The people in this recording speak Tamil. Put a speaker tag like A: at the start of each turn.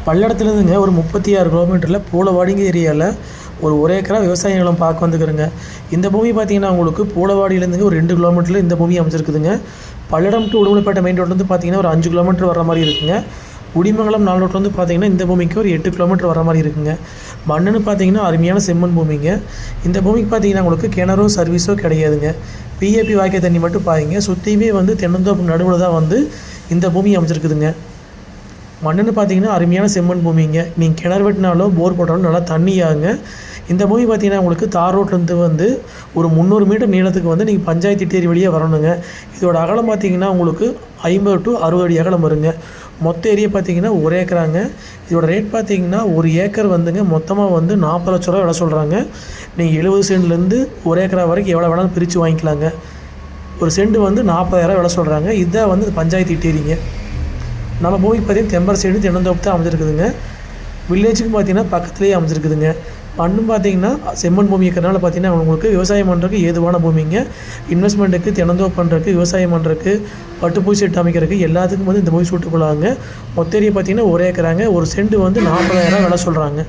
A: பல்லடத்துலேருந்துங்க ஒரு 36 கிலோமீட்டரில் பூளவாடிங்க ஏரியாவில் ஒரு ஏக்கரா விவசாய நிலம் பார்க்க வந்துக்கிறேங்க. இந்த பூமி பார்த்தீங்கன்னா உங்களுக்கு பூளவாடியிலேருந்துங்க ஒரு 2 கிலோமீட்டரில் இந்த பூமி அமைச்சிருக்குதுங்க. பல்லடம் டு உடுமலைப்பேட்டை மெயின் ரோட்லேருந்து பார்த்தீங்கன்னா ஒரு 5 கிலோமீட்டர் வர மாதிரி இருக்குங்க. குடிமங்கலம் 4 ரோட்லேருந்து பார்த்தீங்கன்னா இந்த பூமிக்கு ஒரு 8 கிலோமீட்டர் வர மாதிரி இருக்குங்க. மண்ணுன்னு பார்த்தீங்கன்னா அருமையான செம்மண் பூமிங்க. இந்த பூமிக்கு பார்த்தீங்கன்னா உங்களுக்கு கிணறோ சர்வீஸோ கிடையாதுங்க. பிஏபி வாய்க்கால் தண்ணி மட்டும் பாருங்க. சுற்றியுமே தென்னந்தோப்பு நடுவில் தான் இந்த பூமி அமைச்சிருக்குதுங்க. மண்ணுன்னு பார்த்தீங்கன்னா அருமையான செம்மண் பூமிங்க. நீங்கள் கிணறு வெட்டினாலோ போர் போட்டாலும் நல்லா தண்ணியாகுங்க. இந்த பூமி பார்த்தீங்கன்னா உங்களுக்கு தார் ரோட்லேருந்து ஒரு 300 மீட்டர் நீளத்துக்கு நீங்கள் பஞ்சாயத்து தேரி வழியாக வரணுங்க. இதோட அகலம் பார்த்தீங்கன்னா உங்களுக்கு 50 to 60 அடி அகலம் வருங்க. மொத்த ஏரியா பார்த்தீங்கன்னா ஒரு ஏக்கராங்க. இதோட ரேட் பார்த்தீங்கன்னா ஒரு ஏக்கர் மொத்தமாக 40 லட்ச ரூபா விலை சொல்கிறாங்க. நீங்கள் 70 சென்ட்லேருந்து ஒரு ஏக்கரா வரைக்கும் எவ்வளோ வேணாலும் பிரித்து வாங்கிக்கலாங்க. ஒரு சென்ட் 40,000 விலை சொல்கிறாங்க. இதுதான் பஞ்சாயத்து தேரிங்க. நம்ம பூமிக்கு பார்த்தீங்கன்னா தெம்பர் சைடு தென்னந்தோப்பு தான் அமைஞ்சிருக்குதுங்க. வில்லேஜுக்கு பார்த்தீங்கன்னா பக்கத்துலேயே அமைஞ்சிருக்குதுங்க. மண்ணும் பார்த்தீங்கன்னா செம்மண் பூமி இருக்கிறனால பார்த்தீங்கன்னா உங்களுக்கு விவசாயம் பண்ணுறதுக்கு ஏதுவான பூமிங்க. இன்வெஸ்ட்மெண்ட்டுக்கு தென்னந்தோப்பு பண்ணுறதுக்கு விவசாயம் பண்ணுறதுக்கு பட்டுப்பூச்சி செட்டு அமைக்கிறதுக்கு எல்லாத்துக்கும் இந்த பூமி சூட்டுக்குள்ளாங்க. மொத்த ஏரியா பார்த்தீங்கன்னா ஒரு ஏக்கராங்க. ஒரு சென்ட் 40,000 விலை சொல்கிறாங்க.